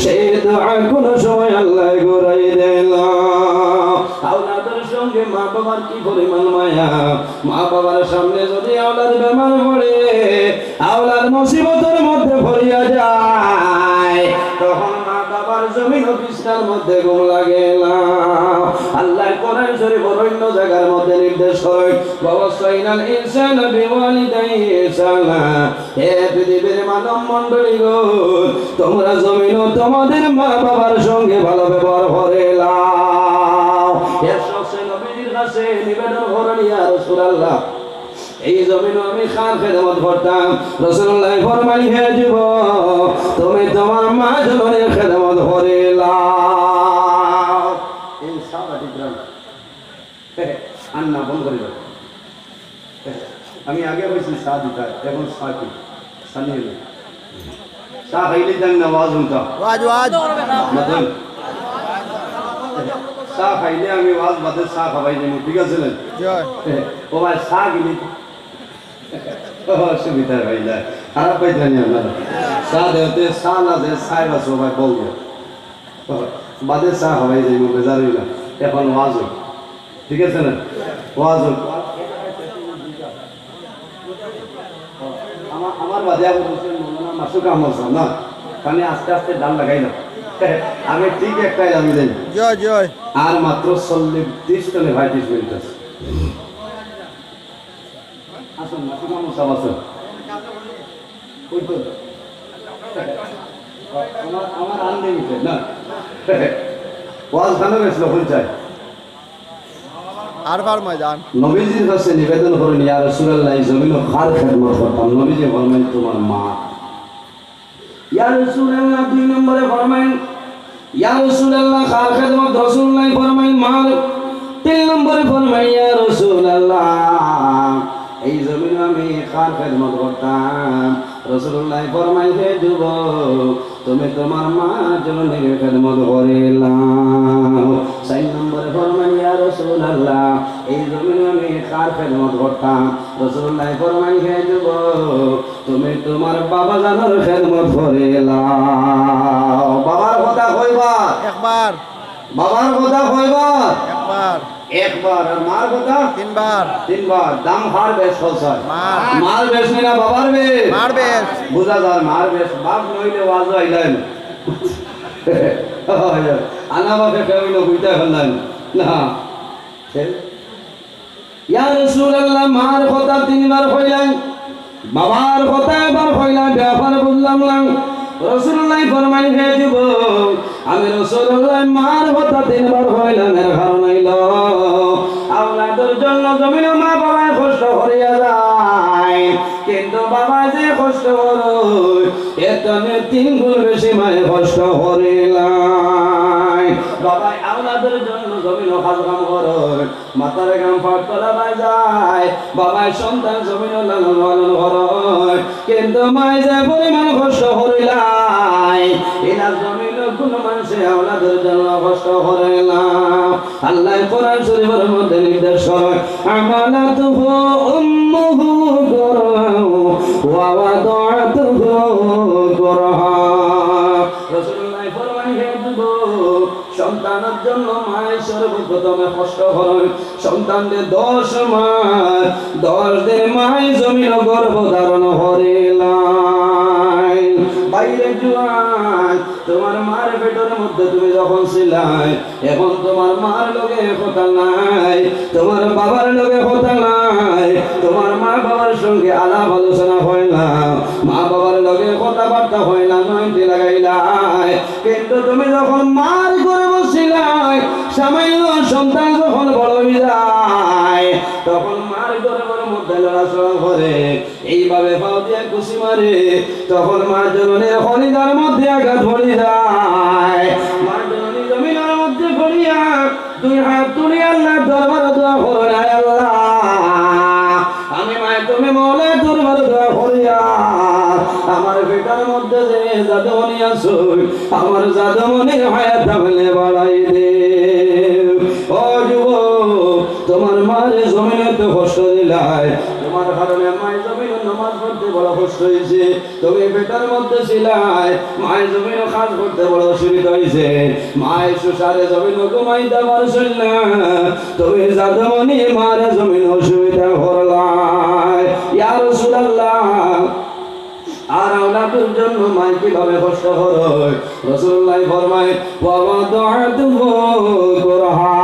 সেই দোয়া কোনো সময় আল্লাহ ঘুরাই দেয় না। আওলাদের সঙ্গে মা বাবার কি পরিমাণ মায়া, মা বাবার সামনে যদি আওলাদ বেমার পড়ে আওলাদ মুসিবতের মধ্যে পড়িয়া যায় তখন মা বাবার জমিন বিছানার মধ্যে ঘুম লাগে না। আল্লাহ কোরআন শরীফ অন্য জায়গার মধ্যে নির্দেশ করে ওয়াসাইনাল ইনসানা বিওয়ালিদাইহি ইহসানা। হে পৃথিবীর মানব মণ্ডলী গো তোমরা জমিন তোমাদের মা বাবার সঙ্গে ভালো ব্যবহার করে নাও। এর সবচেয়ে নবীর কাছে নিবেদন করেন ইয়া রাসূলুল্লাহ এই জমিন আমি খান খেদমত করতাম। রাসূলুল্লাহ ফরমাই হে যুবক তুমি তোমার মা জননীর খেদমত করে নাও। এই সাবাটি গ্রাম আন্না বন্ধ করে দাও। আমি আগে বলছি চা দিতা এখন চা কি সানিয়ে চা খাইলে যান না ওয়াজ উনতা ওয়াজ মতন চা খাইলে আমি ওয়াজ বাদে চা খাবাই দেব ঠিক আছে না জয় ও ভাই চা গিলি অসুবিধা হয়ে যায় খারাপ পাইতে না আপনারা চা দেওতে চা না দে চাই বা সবাই বলবো বাদে চা খাবাই দেব বেজারই না এখন ওয়াজ ঠিক আছে না ওয়াজ আমার বাদে আবার বলছেন মৌলানা মাসুক আহমদ সাহেব না কারণ আস্তে আস্তে ডাল লাগাই না আমি ঠিক একটাই আমি দেন জয় জয় আর মাত্র 30 টনে 35 মিনিট আছে আসুন মাসুক আহমদ সাহেব আসুন আমার আনলিমিটেড না ওয়াজ খানা বেশলো হয়ে যায় আর বার ময়দান নবীজির কাছে নিবেদন করেন ইয়া রাসূলুল্লাহ জমিন খার খেদমত করতাম। নবীজি ফরমাইন তোমার মা। ইয়া রাসূলুল্লাহ 2 নম্বরে ফরমাইন ইয়া রাসূলুল্লাহ খার খেদমত রাসূলুল্লাহ ফরমাইন মা। 3 নম্বরে ফরমাইন ইয়া রাসূলুল্লাহ এই জমিন আমি খার খেদমত করতাম। রাসূলুল্লাহ ফরমাইন হে যুবক তুমি তোমার মা জননীর খেদমত করে নাও। 4 নম্বরে ফরমাইন ইয়া রাসূলুল্লাহ এই জমিন আমি কার খেদমত করতাম। রাসূলুল্লাহ ফরমাইন হে যুবক তুমি তোমার বাবা জানের খেদমত করে নাও। বাবার কথা কয়বা একবার, বাবার কথা কয়বা একবার, আর মার কথা তিনবার। দাম হার বেশ হয় মার বেশ না বাবার বেশ মার বেশ বুঝা যায় মার বেশ বাপ নইলে ওয়াজ আইলেন আনা বাপে কেমন বুঝতে পারলেন না। ইয়া রাসূলুল্লাহ মার কথা 3 বার কইলেন বাবার কথা একবার কইলেন ব্যাপার বুঝলাম না। রাসূলুল্লাহ ফরমাইন হে যুবক আমি রাসূলুল্লাহ মার কথা 3 বার কইলাম এর কারণ হইল আওলাদের জন্য জমিন মা বাবা কষ্ট করিয়া যায় কিন্তু বাবা যে কষ্ট করে এত 3 গুণ বেশি মায়ে কষ্ট করে নাই। বাবা আওলাদের জন্য জমিন কাজ কাম করে মাথার গাম ফাট করা যায় বাবা সন্তান জমিন লালন পালন করে কিন্তু মায়ে যে পরিমাণ কষ্ট করিলাই এলা জমিন কোন মানুষে আওলাদের জন্য কষ্ট করে না। আল্লাহ কোরআন শরীফের মধ্যে নির্দেশ করে আমানাতুহু উম্মুহু কুরহু ওয়া ওয়াদাতুহু কুরহা। রাসূলুল্লাহ ফরমান হে যুবক সন্তানের জন্য মায়ে সর্বপ্রথমে কষ্ট করে সন্তানদের 10 মাস 10 দিন মায়ে জমিন গর্ভ ধারণ করে নাই। বাইরে জুয়ান তোমার মার পেটের মধ্যে তুমি যখন ছিলাই এখন তোমার মার লগে কথা নাই তোমার বাবার লগে কথা নাই তোমার মা বাবার সঙ্গে আলাপ আলোচনা হয় না মা বাবার লগে কথাবার্তা হয় না নয়টি লাগাইলাই কিন্তু তুমি যখন মার গর্ভে ছিলাই সামান্য সন্তান যখন বড় হয়ে যায় তখন মার গর্ভের মধ্যে লড়াচড়া করে এইভাবে পাও দিয়ে খুশি মারে তখন মা জননীর হরিদার মধ্যে আঘাত পড়ে যায়। মা জননী জমিনের মধ্যে পড়িয়া 2 হাত তুলে আল্লাহর দরবারে দোয়া করে আল্লাহ আমি মায়ের তুমি মওলার দরবারে দোয়া করিয়া আমার বেটার মধ্যে যে জাদুমণি আছো আমার জাদুমণির হায়াত আমলে বাড়াই দে। ও যুবক তোমার মা জমিনে তো কষ্ট দিলাই, তোমার কারণে মায়ের জমিনে নামাজ পড়তে বড় কষ্ট হয়েছে, তুমি পেটের মধ্যে ছিলাই, মায়ের জমিনে কাজ করতে বড় অসুবিধা হয়েছে, মায়ের সুসারে জমিনে ঘুমাইতে পারছিল না, তুমি জাদমনি মার জমিন অসুবিধা করলাই। ইয়া রাসূলুল্লাহ, আর আওলাদের জন্য মাই কিভাবে কষ্ট হয়? রাসূলুল্লাহ ফরমায় ওয়া ওয়াদাতুহু কুরহা।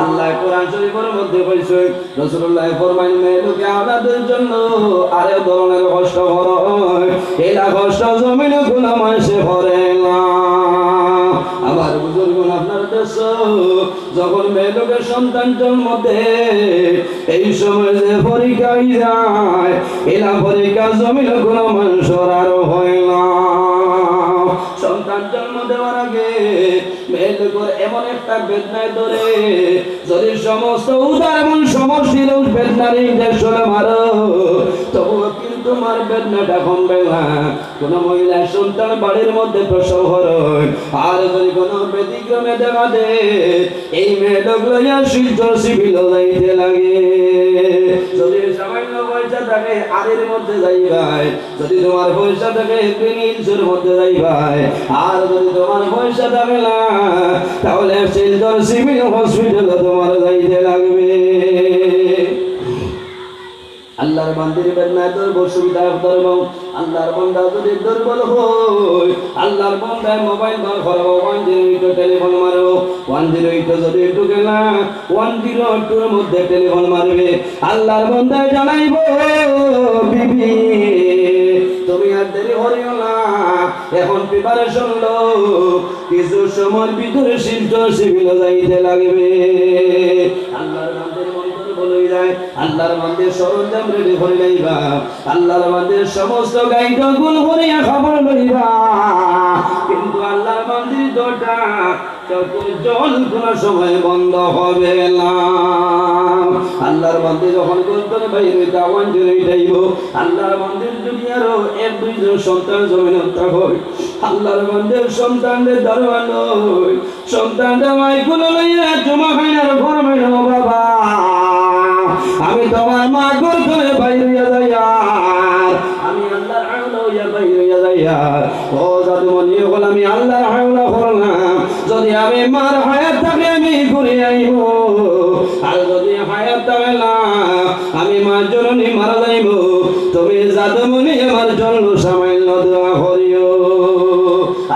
আল্লাহ কোরআন শরীফের মধ্যে কইছে, রাসূলুল্লাহ ফরমায় মেয়েকে আওলাদের জন্য আরে ধরনের কষ্ট হয়, এলা কষ্ট জমিনে কোনো মানুষে করে না। আমার বুজুর্গগণ, আপনার দেশ যখন মেয়েকে সন্তান জন্ম দেয়, এই সময় যে পরীক্ষা যায়, এলা পরীক্ষা জমিনে কোনো মানুষের আরো হয় না। সন্তান জন্ম দেওয়ার আগে মেয়েদের এমন একটা বেদনায় ধরে, যদি সমস্ত উদার এবং সমষ্টির বেদনার ইঞ্জেকশন মারো, তবুও কিন্তু আমার বেদনাটা কমবে না। কোন মহিলা সন্তান বাড়ির মধ্যে প্রসব হয়, আর যদি কোনো ব্যতিক্রমে দেখা দে, এই মেয়েটা লইয়া শিল্প সিভিল যাইতে লাগে। যদি সামান্য পয়সা থাকে আরের মধ্যে যাইবাই, যদি তোমার পয়সা থাকে ক্লিনিক্সের মধ্যে যাইবাই, আর যদি তোমার পয়সা থাকে না, তাহলে শিল্প সিভিল হসপিটালে তোমার যাইতে লাগবে। আল্লাহর বান্দির বেদনা ধরব, সুবিধা ধরব। আল্লাহর বান্দা যদি দুর্বল হয়, আল্লাহর বান্দায় মোবাইল বার করবো, 108 টেলিফোন মারবো, 108 যদি ঢুকে না 102 মধ্যে টেলিফোন মারবে। আল্লাহর বান্দায় জানাইব, বিবি তুমি আর দেরি করিও না, এখন প্রিপারেশন লো, কিছু সময়ের ভিতরে শিল্প সিভিল যাইতে লাগবে। আল্লাহর বান্দার মন্ত্র বলে যায়, আল্লাহর বান্দার সরঞ্জাম রেডি করে লইবা, আল্লাহর বান্দার সমস্ত গাইড গুণ করিয়া খবর লইবা, কিন্তু আল্লাহর বান্দির দরজা জল কোন সময় বন্ধ হবে না। আল্লাহর বান্দে যখন গন্তরে বাইরে দাওয়ান জেনে যাইব, আল্লাহর বান্দির দুনিয়ারও 1-2 জন সন্তান জমিনে থাকবে, আল্লাহর বান্দের সন্তানদের দরবার লই, সন্তানরা মাইগুলো লইয়া জমা খাইনার ঘর মাইল, বাবা আমি তোমার মা গন্তরে বাইরে যাইয়া, আমি আল্লাহর হাওলা হইয়া বাইরে যাইয়া, ও জাদুমনি হল আমি আল্লাহর হাওলা করলাম, যদি আমি মার হায়াত থাকে আমি ঘুরে আইব, আর যদি হায়াত থাকে না আমি মার জননী মারা যাইব, তুমি জাদুমনি আমার জন্য সামান্য দোয়া করিও।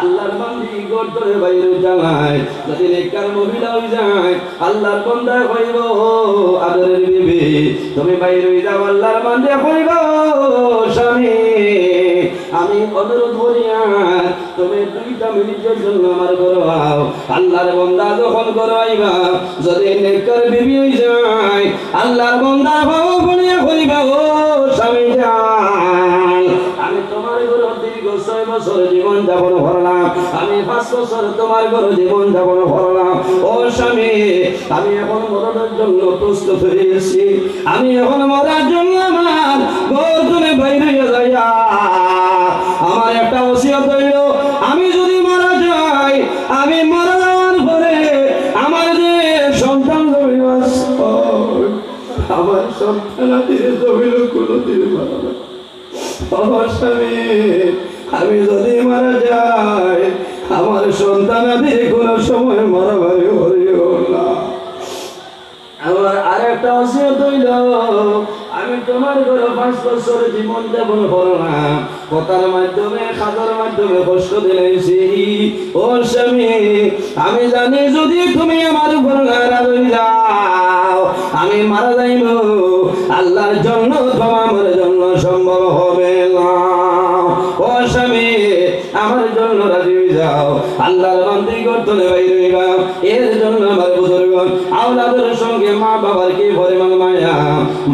আল্লাহর বান্দি গর্তরে বাইরে যায়, যদি নেককার মহিলা হয়ে যায়, আল্লাহর বান্দা কইব, আদরের বিবি তুমি বাইরে যাও, আল্লাহর বান্দা কইব, স্বামী আমি অনুরোধ করিয়া তুমি 2 মিনিটের জন্য আমার ঘরে আও। আল্লাহর বান্দা যখন ঘরে আইবা, যদি নেককার বিবি হয়ে যায়, আল্লাহর বান্দা ভাও বলিয়া কইবা, ও স্বামী যান, আমি তোমার ঘরে দীর্ঘ 6 বছর জীবন যাপন করলাম, আমি 5 বছর তোমার ঘরে জীবন যাপন করলাম, ও স্বামী আমি এখন মরণের জন্য প্রস্তুত হয়েছি, আমি এখন মরার জন্য আমার ঘর থেকে বাইরে যাইয়া আমার একটা ওসিয়ত হইল, আমি যদি মারা যাই, আমি মারা যাওয়ার পরে আমার যে সন্তান জমিল, আমার সন্তানাদের জমিল কোনদিন মারা না। স্বামী আমি যদি মারা যাই, আমার সন্তানাদের কোনো সময় মারামারি করিও না। আমার আরেকটা ওসিয়ত হইল, আমি তোমার ঘরে 5 বছর জীবন যাপন করলাম, কথার মাধ্যমে খাতার মাধ্যমে কষ্ট দিলাইছি, ও স্বামী আমি জানি যদি তুমি আমার উপর নারাজ হয়ে যাও, আমি মারা যাইব, আল্লাহর জন্য তোমার জন্য সম্ভব হবে না। ও স্বামী আমার জন্য রাজি হয়ে যাও, আল্লাহর বান্দি গর্তনে বাইরে হইবা। এর জন্য আমার বুজুর্গ আওলাদের সঙ্গে মা বাবার কি পরিমাণ মায়া,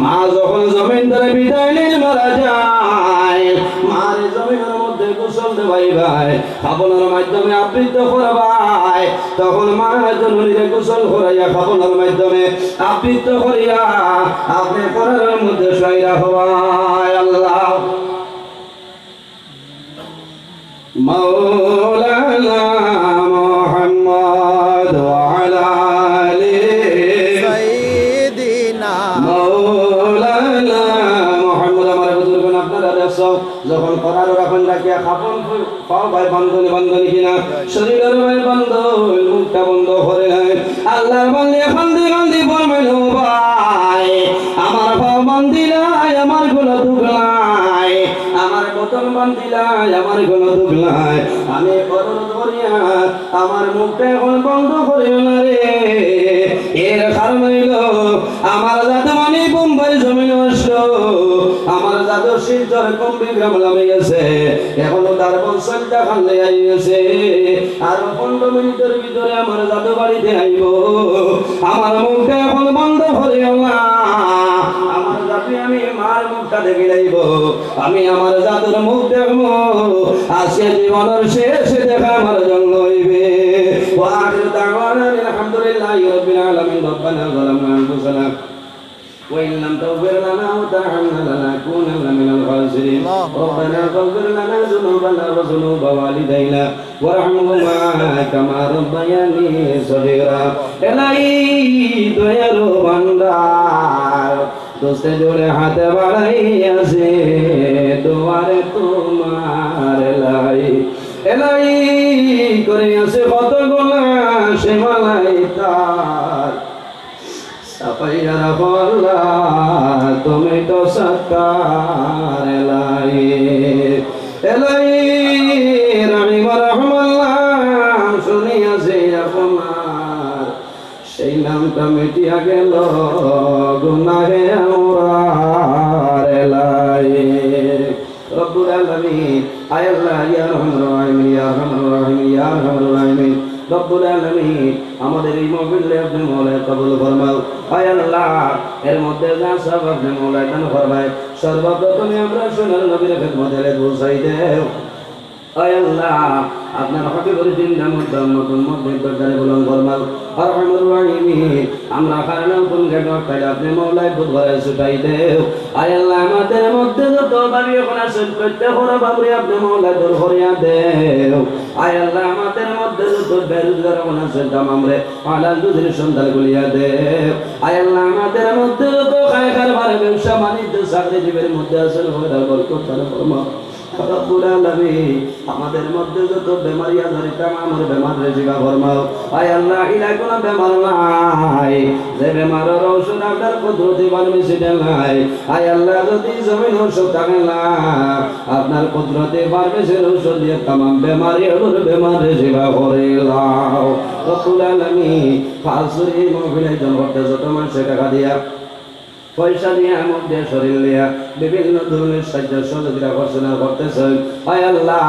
মা যখন জমিন ধরে বিদায় নিয়ে মারা যায়, মার জমিনের মধ্যে গোসল দেবাই ভাই, খাবনার মাধ্যমে আবৃত করবাই, তখন মা জননীরে গোসল করাইয়া খাবনার মাধ্যমে আবৃত করিয়া আপনি পরের মধ্যে সাইরা হওয়ায়। আল্লাহ মাওলানা মুহাম্মদ ওয়া আলা আলিহি সাইয়্যিদিনা খাপন পাও ভাই বন্ধনে বন্ধনে কিনা শরীরের ভাই বন্ধন মুখটা বন্ধ করে নাই আল্লাহর বন্ধে বন্ধে বন্ধে ফরমাইল ভাই আমার পাও বন্দিলাই আমার গলা দুগলাই আমার বোতল বন্দিলাই আমার গলা দুগলাই আমি অনুরোধ করিয়া আমার মুখটা এখন বন্ধ করিও না রে এর কারণ হইল আমার জাদু মানে বোম্বাই জমিন আসলো আমার জাদু শিলচর কম্বি গ্রাম নামে গেছে এখনো তার বংশটা খান্ডে আই গেছে আর 15 মিনিটের ভিতরে আমার জাদু বাড়িতে আইব আমার মুখটা এখন বন্ধ করিও না আমার জাদু আমি মার মুখটা দেখে যাইব আমি আমার জাদুর মুখ দেখবো আজকে জীবনের শেষে দেখা আমার জন্য হইবে وآخر دعوانا الحمد لله رب العالمين ربنا ظلمنا أنفسنا وإن لم تغفر لنا وترحمنا لنكونن من الخاسرين ربنا فاغفر لنا ذنوبنا وذنوب والدينا وارحمهما كما ربياني صغيرا إلهي দয়ালু বান্দার দোস্তে জোরে হাতে বাড়াইয়াছে দুয়ারে তোমার লাই এলাই করে আছে কত গোলা সে মালাই তার সাফাইয়া বল্লা তুমি তো সত্তার এলাই এলাই রহিম রহমাল্লাহ শুনিয়াছে আপনার সেই নামটা মিটিয়া গেল গুনাহে আমার এলাই রব্বুল আলামিন আয় আল্লাহ ইয়া রহমানুর রহিম ইয়া রহমানুর রহিম ইয়া রহমানুর রহিম রব্বুল আলামিন আমাদের এই মাহফিলে আপনি মওলা কবুল ফরমাও আয় আল্লাহ এর মধ্যে যা সব আপনি মওলা দান ফরমায় সর্বপ্রথমে আমরা সোনার নবীর খিদমতে পৌঁছাই দেও আয় আল্লাহ আপনার হাবিবের জিন্দা মুহাম্মদুর মধ্যে দরজারে বুলন্দ ফরমাও আর রহমানুর রহিম আমরা কারণে কোন গেট কাইলা আপনি মওলাই বুধ ভরে ছুটাই দেও আয় আল্লাহ আমাদের মধ্যে যত দাবি এখন আছে প্রত্যেক হরা বাবরি আপনি মওলাই দূর করিয়া দেও আয় আল্লাহ আমাদের মধ্যে যত বেরোজগার এখন আছে তামামরে হালাল দুধের সন্ধান গুলিয়া দেও আয় আল্লাহ আমাদের মধ্যে যত খায় কারবার ব্যবসা বাণিজ্য চাকরিজীবীর মধ্যে আছে হরা বরকত দান ফরমাও রব্বুল আলামিন আমাদের মধ্যে যত বেমারি আছে তামাম বেমার রেজিবা ফরমাও আয় আল্লাহ ইলা কোন বেমার নাই যে বেমারের ঔষধ আপনার কুদরতি বানিয়েছে নাই আয় আল্লাহ যদি জমিন ঔষধ থাকে না আপনার কুদরতি বানিয়েছে ঔষধ দিয়ে তামাম বেমারি হলো বেমার রেজিবা করে লাও রব্বুল আলামিন ফাসরি মাহফিলে জনগণকে যত মানুষ টাকা দিয়া পয়সা দিয়া মধ্যে শরীর দিয়া বিভিন্ন ধরনের সাহায্য সহযোগিতা ঘোষণা করতেছেন আয় আল্লাহ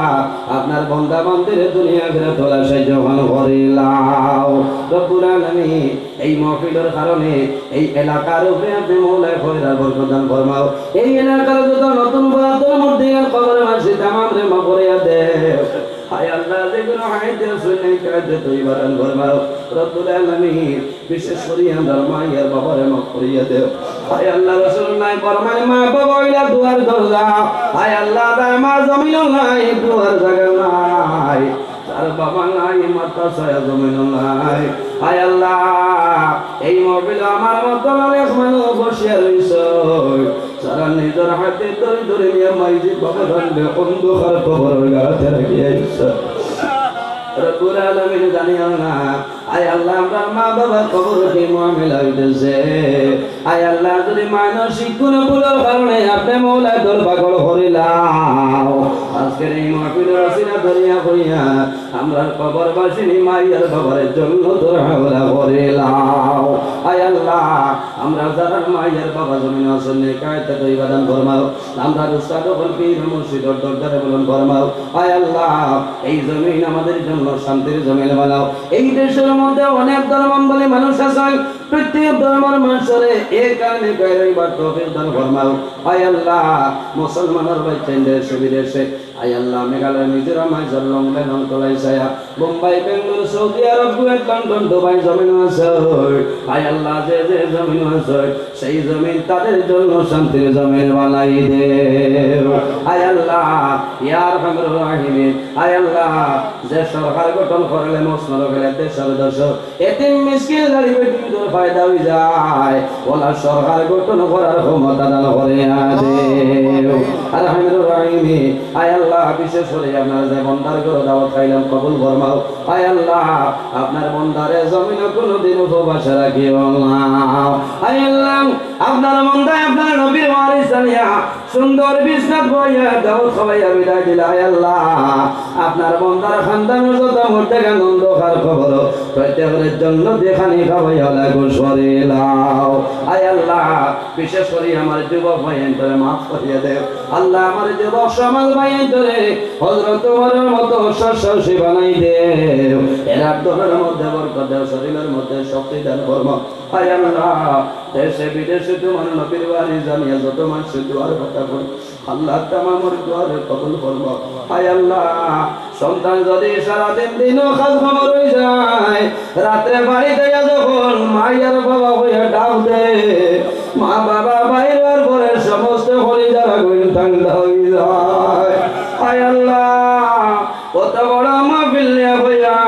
আপনার বান্দা বান্দির দুনিয়া ঘিরে তোলা সাহায্য ভালো করিলাও রব্বুল আলামিন এই মাহফিলের কারণে এই এলাকার উপরে আপনি মওলায় খয়রাত বরকত দান ফরমাও এই এলাকার যত নতুন পুরাতন মুর্দিগান কবরে মাঝে তামাম রে মাফ করিয়া দেও আয় আল্লাহ যেগুলো হাইতে শুনে কাজে তৈবার দান ফরমাও রব্বুল আলামিন বিশেষ করে আমরা মায়ের বাবারে মাফ করিয়া দেও আয় আল্লাহ রাসূলুল্লাহ ফরমায় মা বাবা হইলা দুয়ার দরজা আয় আল্লাহ মা জমিন নাই দুয়ার জায়গা নাই আর বাবা নাই মাতা ছায়া জমিন নাই আয় আল্লাহ এই মাহফিল আমার মত অনেক মানুষ বসে রইছে সারা নিজের হাতে ধরে ধরে নিয়ে মাইজি বাবা ধরলে অন্ধকার কবরের গাতে রাখিয়াছে রব্বুল আলামিন জানিও না আয় আল্লাহ আমরা মা বাবা কবর কি মুআমিলা হইতেছে আয় আল্লাহ যদি মানসিক কোন ভুলের কারণে আপনি মওলায় দর পাগল করিলাও আজকের এই মাহফিলের রসিনা ধরিয়া করিয়া আমরা কবরবাসিনী মাইয়ার বাবার জন্য তোর হাওলা করিলাও আয় আল্লাহ আমরা যারা মাইয়ার বাবা জমিন আসনে কায়তে তো ইবাদত ফরমাও আমরা উস্তাদ বল পীর মুর্শিদের দরবারে বলন ফরমাও আয় আল্লাহ এই জমিন আমাদের জন্য শান্তির জমিন বানাও এই দেশের মধ্যে অনেক ধর্মাবলম্বী মানুষ আছে প্রত্যেক ধর্মের মানুষের এই কারণে গায়বার তৌফিক দান ফরমাও আয় আল্লাহ মুসলমানের বাইতেন দেশে বিদেশে আয় আল্লাহ Meghalaya Mizoram আইজলং বেনং কলাইছায়া Mumbai Bangalore Saudi Arab Kuwait London Dubai জমিন আছে আয় আল্লাহ যে যে জমিন আছে সেই জমিন তাদের জন্য শান্তির জমিন বানাই দেও আয় আল্লাহ ইয়া আরহামুর রাহিমিন আয় আল্লাহ যে সরকার গঠন করলে মসনদ গেলে দেশের দশ এতিম মিসকিন গরিব দুধের ফায়দা হই যায় ওলা সরকার গঠন করার ক্ষমতা দান করে দেও আরহামুর রাহিমিন আয় আল্লাহ বিশেষ করে আপনার যে বন্দার করে দাওয়াত খাইলাম কবুল ফরমাও। আয় আল্লাহ আপনার বন্দারে জমিনে কোনোদিন উপবাসে রাখিও না। আয় আল্লাহ আপনার বন্দায় আপনার নবীর ওয়ারিস আনিয়া সুন্দর বিছনাত বইয়া দাওয়াত খাওয়াইয়া বিদায় দিলা। আয় আল্লাহ আপনার বন্দার খানদানের যত মধ্যে আনন্দ খার খবর প্রত্যেকের জন্য দেখানি খাওয়াইয়া লাগো সরিলাও। আয় আল্লাহ বিশেষ করে আমার যুবক ভাইয়ের ধরে মাফ করিয়া দেও। আল্লাহ আমার যুবক সমাজ ভাইয়ের ধরে হযরত ওমরের মতো শস্যী বানাই দেও। এরা দলের মধ্যে বরকত দেও, শরীরের মধ্যে শক্তি দান ফরমা। আয় আল্লাহ দেশে বিদেশে তোমার নবীর ওয়ারিস জানিয়া যত মানুষ দুয়ার কথা বল আল্লাহ তামামর দুয়ারে কবুল ফরমা। আয় আল্লাহ সন্তান যদি সারাদিন দিনও কাজ খবর হয়ে যায়, রাত্রে বাড়িতে যখন মায়ের বাবা হইয়া ডাক দে, মা বাবা বাইরের পরে সমস্ত হলি যারা গইন ঠান্ডা হয়ে যায়। আয় আল্লাহ কত বড় মাহফিল হইয়া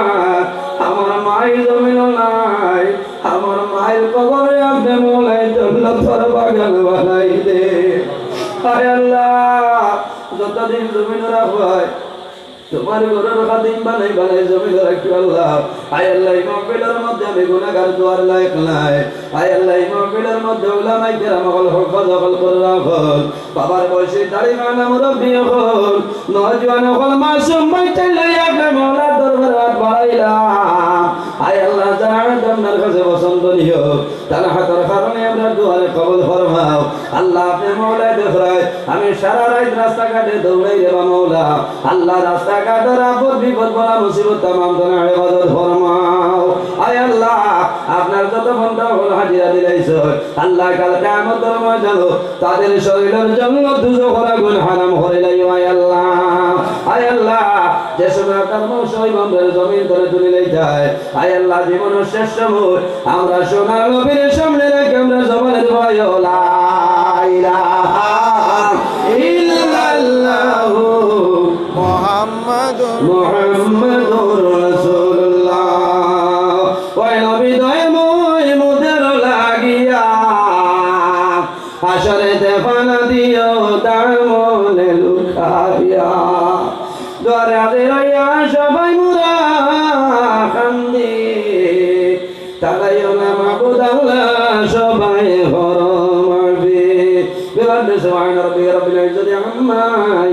আমার মায়ের জমিন নাই, আমার মায়ের কবরে আপনি মোলাই জান্নাতের বাগান বানাই দে। আয় আল্লাহ যতদিন জমিন রাখবাই তোমার ঘরের খাদিম বানাই বানাই জমিন রাখি আল্লাহ। আয় আল্লাহ মাহফিলের মধ্যে আমি গুনাহগার দুয়ার লায়ক নাই। আয় আল্লাহ মাহফিলের মধ্যে উলামায়ে কেরাম হল হল করে রাখল, বাবার বয়সে দাড়ি মানা মুরব্বি হল, নওজোয়ান হল মাসুম বাইতে লইয়া আপনি মাওলার দরবারে হাত বাড়াইলাম। আয় আল্লাহ যারা আপনার কাছে পছন্দ নিও তারা হাতের কারণে আমরা দুয়ারে কবুল ফরমাও। আল্লাহ আপনি মাওলা দেখরাই আমি সারা রাত রাস্তাঘাটে দৌড়াই রেবা মাওলা। আল্লাহ রাস্তাঘাটের আপদ বিপদ বলা মুসিবত তামাম তানা ইবাদত ফরমাও। আয় আল্লাহ আপনার যত বান্দা হল হাজিরা দিলাইছ আল্লাহ কাল কিয়ামতের ময়দানে তাদের শরীরের জন্য দুজখের আগুন হারাম করে লাইও। আয় আল্লাহ আয় আল্লাহ যে সময় আপনার মৌসুমী বন্ধের জমিন ধরে তুলে লই যায়, আয় আল্লাহ জীবনের শেষ সময় আমরা সোনার নবীর সামনে রেখে আমরা জবানে দেব লা ইলাহা ইল্লাল্লাহু মুহাম্মাদুর রাসূলুল্লাহ। ওই নবী দয়ময় মুদের লাগিয়া হাসরেতে ফানা দিও তার মনে লুকাইয়া, দুয়ারে হাজির হইয়া সবাই মুরা কান্দি তাকাইও না মাবুদ আল্লাহ সবাই হরম আসবে। سبحان ربك رب العزة عما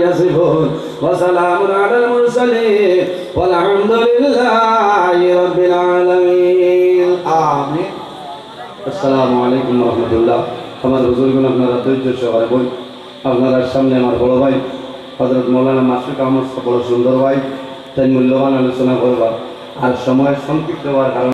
يصفون وسلام على المرسلين والحمد لله رب العالمين آمين। السلام عليكم ورحمة الله। আমার বুজুর্গগণ আপনারা ধৈর্য সহকারে বই আপনাদের সামনে আমার বড় ভাই হযরত মাওলানা মাসুক আহমদ বড় সুন্দর ভাই তাই মূল্যবান আলোচনা করবা। আর সময় সংক্ষিপ্ত হওয়ার কারণে